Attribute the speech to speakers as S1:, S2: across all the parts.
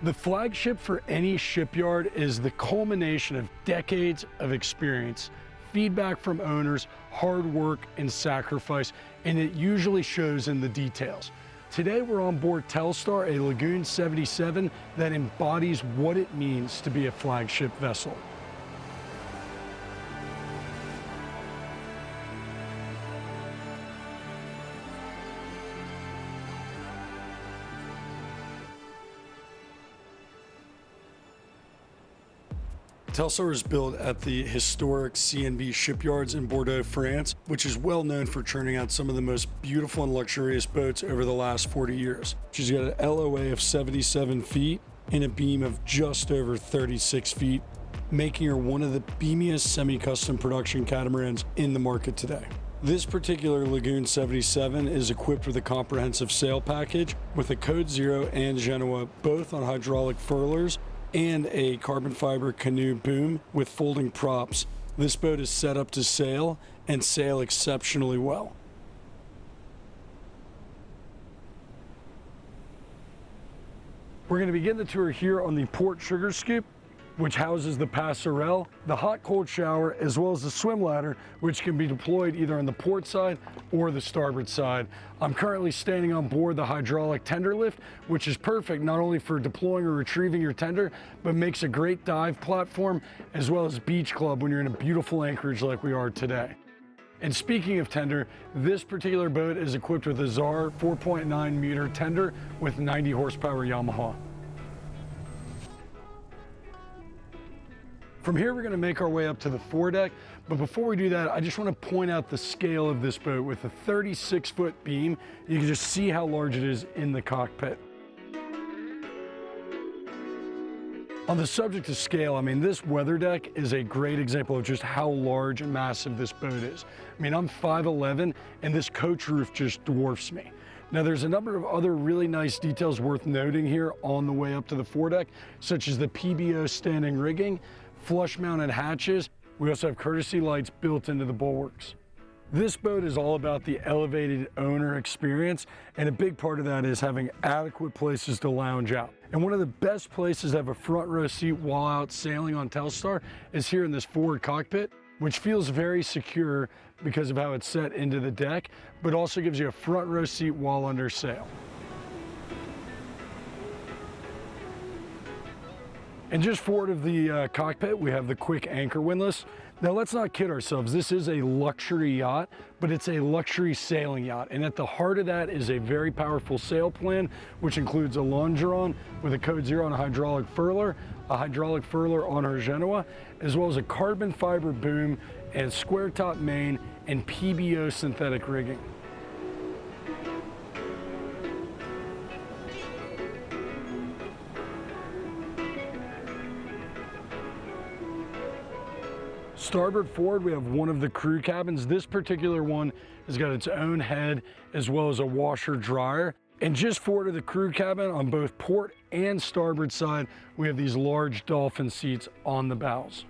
S1: The flagship for any shipyard is the culmination of decades of experience, feedback from owners, hard work, and sacrifice, and it usually shows in the details. Today we're on board Tellstar, a Lagoon 77 that embodies what it means to be a flagship vessel. Tellstar was built at the historic CNB Shipyards in Bordeaux, France, which is well known for churning out some of the most beautiful and luxurious boats over the last 40 years. She's got an LOA of 77 feet and a beam of just over 36 feet, making her one of the beamiest semi-custom production catamarans in the market today. This particular Lagoon 77 is equipped with a comprehensive sail package with a Code Zero and Genoa, both on hydraulic furlers, and a carbon fiber canoe boom with folding props. This boat is set up to sail and sail exceptionally well. We're going to begin the tour here on the port sugar scoop, which houses the passerelle, the hot-cold shower, as well as the swim ladder, which can be deployed either on the port side or the starboard side. I'm currently standing on board the hydraulic tender lift, which is perfect not only for deploying or retrieving your tender, but makes a great dive platform, as well as beach club when you're in a beautiful anchorage like we are today. And speaking of tender, this particular boat is equipped with a ZAR 4.9 meter tender with 90 horsepower Yamaha. From here, we're going to make our way up to the foredeck, but before we do that, I just want to point out the scale of this boat. With a 36-foot beam, you can just see how large it is in the cockpit. On the subject of scale, I mean, this weather deck is a great example of just how large and massive this boat is. I mean, I'm 5'11", and this coach roof just dwarfs me. Now, there's a number of other really nice details worth noting here on the way up to the foredeck, such as the PBO standing rigging, flush mounted hatches. We also have courtesy lights built into the bulwarks. This boat is all about the elevated owner experience, and a big part of that is having adequate places to lounge out. And one of the best places to have a front row seat while out sailing on Tellstar is here in this forward cockpit, which feels very secure because of how it's set into the deck, but also gives you a front row seat while under sail. And just forward of the cockpit, we have the quick anchor windlass. Now, let's not kid ourselves. This is a luxury yacht, but it's a luxury sailing yacht. And at the heart of that is a very powerful sail plan, which includes a longeron with a Code Zero and a hydraulic furler on her Genoa, as well as a carbon fiber boom and square top main and PBO synthetic rigging. Starboard forward, we have one of the crew cabins. This particular one has got its own head as well as a washer dryer. And just forward of the crew cabin on both port and starboard side, we have these large dolphin seats on the bows.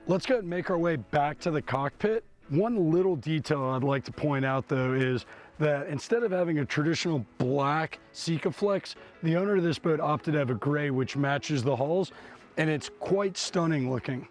S1: Let's go and make our way back to the cockpit. One little detail I'd like to point out though is that instead of having a traditional black Sikaflex, the owner of this boat opted to have a gray which matches the hulls, and it's quite stunning looking.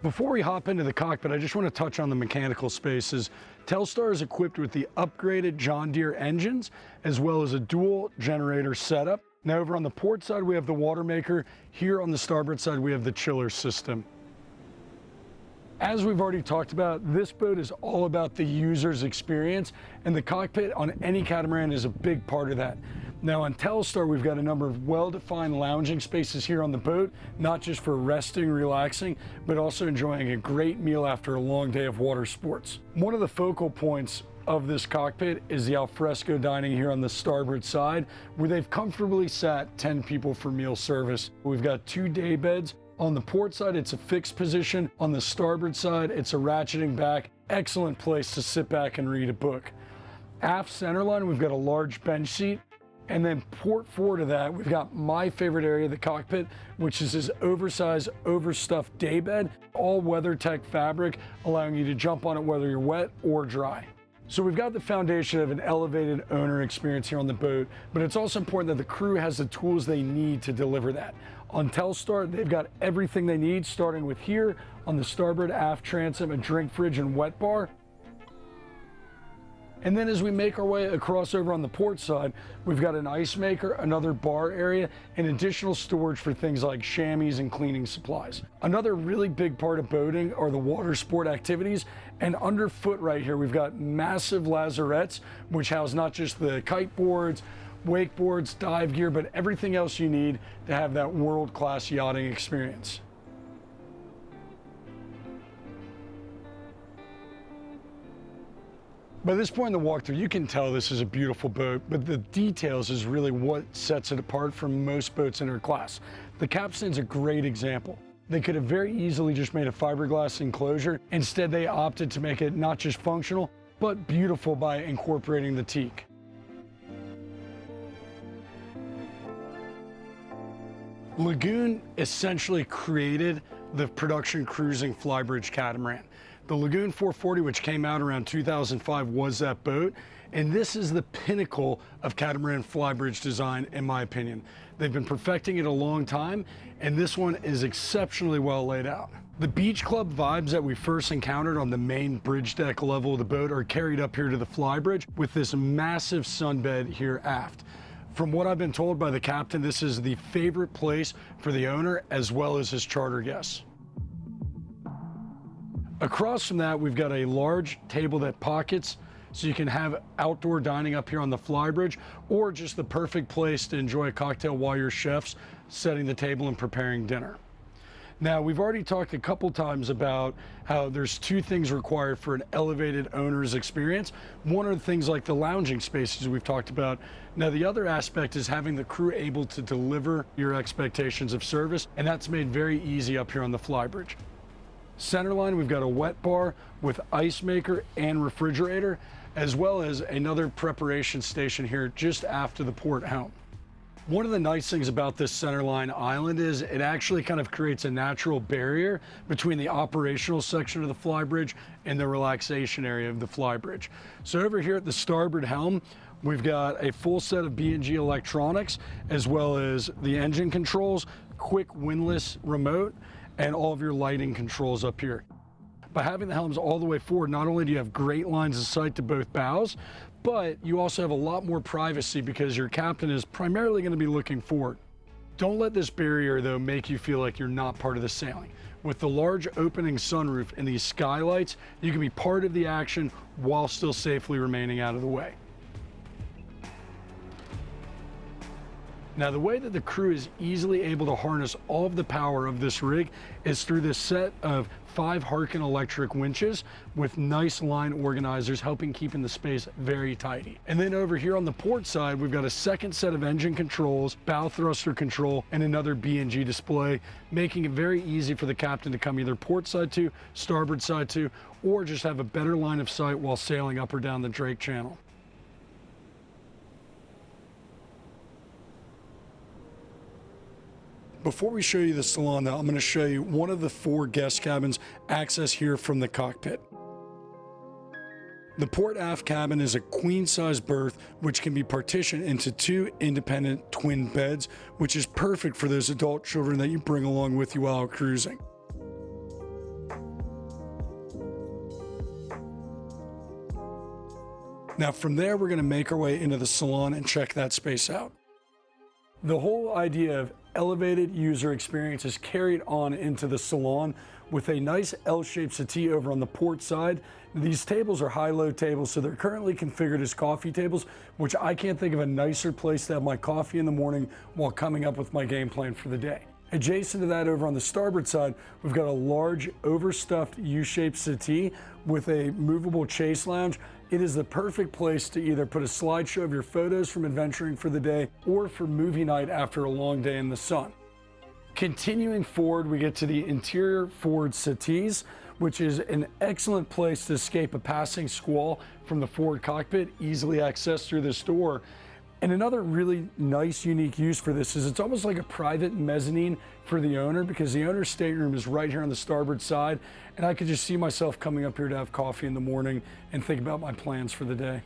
S1: Before we hop into the cockpit, I just want to touch on the mechanical spaces. Tellstar is equipped with the upgraded John Deere engines, as well as a dual generator setup. Now over on the port side, we have the water maker. Here on the starboard side, we have the chiller system. As we've already talked about, this boat is all about the user's experience, and the cockpit on any catamaran is a big part of that. Now on Tellstar, we've got a number of well-defined lounging spaces here on the boat, not just for resting, relaxing, but also enjoying a great meal after a long day of water sports. One of the focal points of this cockpit is the alfresco dining here on the starboard side, where they've comfortably sat 10 people for meal service. We've got 2 day beds. On the port side, it's a fixed position. On the starboard side, it's a ratcheting back. Excellent place to sit back and read a book. Aft centerline, we've got a large bench seat. And then port forward of that, we've got my favorite area of the cockpit, which is this oversized, overstuffed daybed, all WeatherTech fabric, allowing you to jump on it whether you're wet or dry. So we've got the foundation of an elevated owner experience here on the boat, but it's also important that the crew has the tools they need to deliver that. On Tellstar, they've got everything they need, starting with here on the Starboard Aft Transom, a drink fridge and wet bar. And then as we make our way across over on the port side, we've got an ice maker, another bar area, and additional storage for things like chamois and cleaning supplies. Another really big part of boating are the water sport activities. And underfoot right here, we've got massive lazarettes, which house not just the kite boards, wakeboards, dive gear, but everything else you need to have that world-class yachting experience. By this point in the walkthrough, you can tell this is a beautiful boat, but the details is really what sets it apart from most boats in our class. The capstan's a great example. They could have very easily just made a fiberglass enclosure. Instead, they opted to make it not just functional, but beautiful by incorporating the teak. Lagoon essentially created the production cruising Flybridge catamaran. The Lagoon 440, which came out around 2005, was that boat, and this is the pinnacle of catamaran Flybridge design, in my opinion. They've been perfecting it a long time, and this one is exceptionally well laid out. The beach club vibes that we first encountered on the main bridge deck level of the boat are carried up here to the Flybridge with this massive sunbed here aft. From what I've been told by the captain, this is the favorite place for the owner as well as his charter guests. Across from that, we've got a large table that pockets, so you can have outdoor dining up here on the Flybridge, or just the perfect place to enjoy a cocktail while your chef's setting the table and preparing dinner. Now, we've already talked a couple times about how there's two things required for an elevated owner's experience. One are the things like the lounging spaces we've talked about. Now, the other aspect is having the crew able to deliver your expectations of service, and that's made very easy up here on the Flybridge. Centerline, we've got a wet bar with ice maker and refrigerator, as well as another preparation station here just after the port helm. One of the nice things about this centerline island is it actually kind of creates a natural barrier between the operational section of the Flybridge and the relaxation area of the Flybridge. So over here at the starboard helm, we've got a full set of B&G electronics, as well as the engine controls, quick windlass remote, and all of your lighting controls up here. By having the helms all the way forward, not only do you have great lines of sight to both bows, but you also have a lot more privacy because your captain is primarily going to be looking forward. Don't let this barrier, though, make you feel like you're not part of the sailing. With the large opening sunroof and these skylights, you can be part of the action while still safely remaining out of the way. Now, the way that the crew is easily able to harness all of the power of this rig is through this set of 5 Harken electric winches with nice line organizers helping keeping the space very tidy. And then over here on the port side, we've got a second set of engine controls, bow thruster control, and another B&G display, making it very easy for the captain to come either port side to, starboard side to, or just have a better line of sight while sailing up or down the Drake Channel. Before we show you the Salon, though, I'm going to show you one of the 4 guest cabins access here from the cockpit. The port aft cabin is a queen-size berth which can be partitioned into 2 independent twin beds, which is perfect for those adult children that you bring along with you while out cruising. Now from there, we're going to make our way into the Salon and check that space out. The whole idea of elevated user experience is carried on into the Salon with a nice L-shaped settee over on the port side. These tables are high-low tables, so they're currently configured as coffee tables, which I can't think of a nicer place to have my coffee in the morning while coming up with my game plan for the day. Adjacent to that, over on the starboard side, we've got a large overstuffed U-shaped settee with a movable chase lounge. It is the perfect place to either put a slideshow of your photos from adventuring for the day or for movie night after a long day in the sun. Continuing forward, we get to the interior forward settees, which is an excellent place to escape a passing squall from the forward cockpit, easily accessed through this door. And another really nice, unique use for this is it's almost like a private mezzanine for the owner, because the owner's stateroom is right here on the starboard side, and I could just see myself coming up here to have coffee in the morning and think about my plans for the day.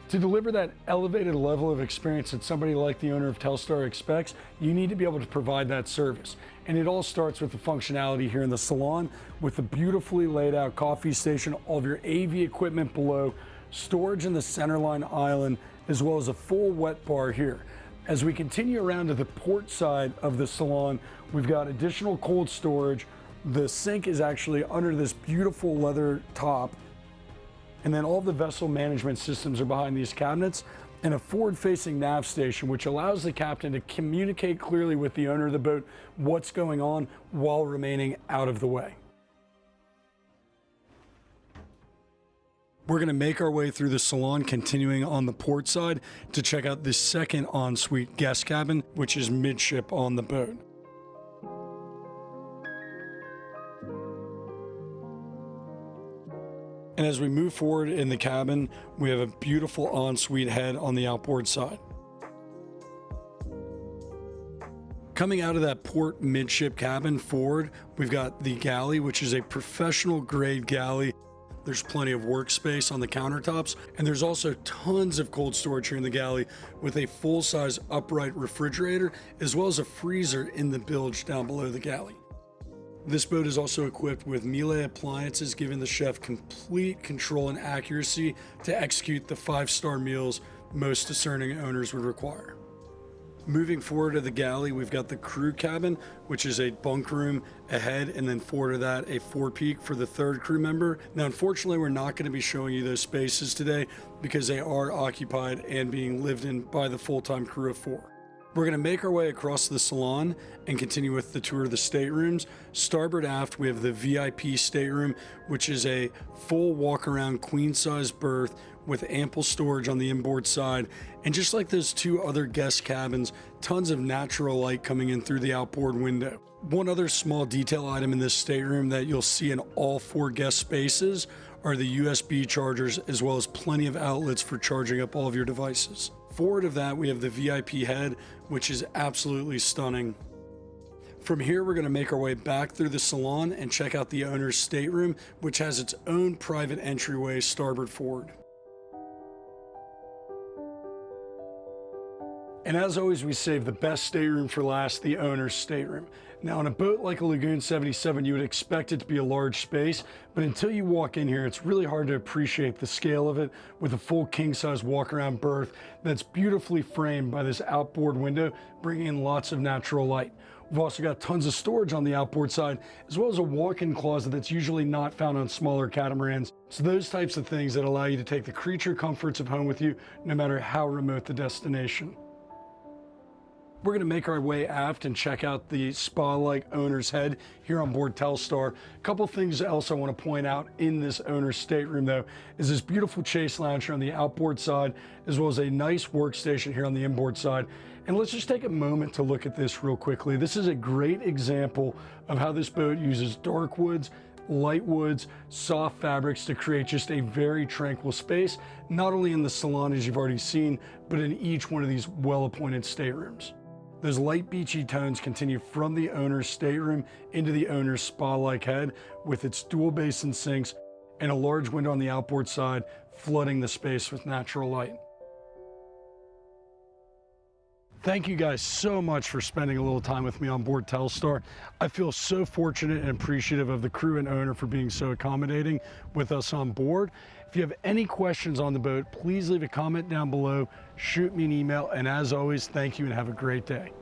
S1: To deliver that elevated level of experience that somebody like the owner of Tellstar expects, you need to be able to provide that service. And it all starts with the functionality here in the salon, with the beautifully laid out coffee station, all of your AV equipment below, storage in the centerline island, as well as a full wet bar here. As we continue around to the port side of the salon, we've got additional cold storage. The sink is actually under this beautiful leather top. And then all the vessel management systems are behind these cabinets, and a forward-facing nav station, which allows the captain to communicate clearly with the owner of the boat what's going on while remaining out of the way. We're going to make our way through the salon, continuing on the port side to check out the second ensuite guest cabin, which is midship on the boat. And as we move forward in the cabin, we have a beautiful ensuite head on the outboard side. Coming out of that port midship cabin forward, we've got the galley, which is a professional grade galley. There's plenty of workspace on the countertops, and there's also tons of cold storage here in the galley with a full-size upright refrigerator, as well as a freezer in the bilge down below the galley. This boat is also equipped with Miele appliances, giving the chef complete control and accuracy to execute the 5-star meals most discerning owners would require. Moving forward to the galley, we've got the crew cabin, which is a bunk room ahead, and then forward to that, a forepeak for the third crew member. Now, unfortunately, we're not going to be showing you those spaces today because they are occupied and being lived in by the full-time crew of 4. We're going to make our way across the salon and continue with the tour of the staterooms. Starboard aft, we have the VIP stateroom, which is a full walk-around queen-size berth with ample storage on the inboard side. And just like those 2 other guest cabins, tons of natural light coming in through the outboard window. One other small detail item in this stateroom that you'll see in all 4 guest spaces are the USB chargers, as well as plenty of outlets for charging up all of your devices. Forward of that, we have the VIP head, which is absolutely stunning. From here, we're going to make our way back through the salon and check out the owner's stateroom, which has its own private entryway starboard forward. And as always, we save the best stateroom for last, the owner's stateroom. Now, on a boat like a Lagoon 77, you would expect it to be a large space, but until you walk in here, it's really hard to appreciate the scale of it with a full king-size walk-around berth that's beautifully framed by this outboard window, bringing in lots of natural light. We've also got tons of storage on the outboard side, as well as a walk-in closet that's usually not found on smaller catamarans. So those types of things that allow you to take the creature comforts of home with you, no matter how remote the destination. We're going to make our way aft and check out the spa-like owner's head here on board Tellstar. A couple things else I want to point out in this owner's stateroom, though, is this beautiful chase lounge here on the outboard side, as well as a nice workstation here on the inboard side. And let's just take a moment to look at this real quickly. This is a great example of how this boat uses dark woods, light woods, soft fabrics to create just a very tranquil space, not only in the salon as you've already seen, but in each one of these well-appointed staterooms. Those light beachy tones continue from the owner's stateroom into the owner's spa-like head with its dual basin sinks and a large window on the outboard side flooding the space with natural light. Thank you guys so much for spending a little time with me on board Tellstar. I feel so fortunate and appreciative of the crew and owner for being so accommodating with us on board. If you have any questions on the boat, please leave a comment down below, shoot me an email, and as always, thank you and have a great day.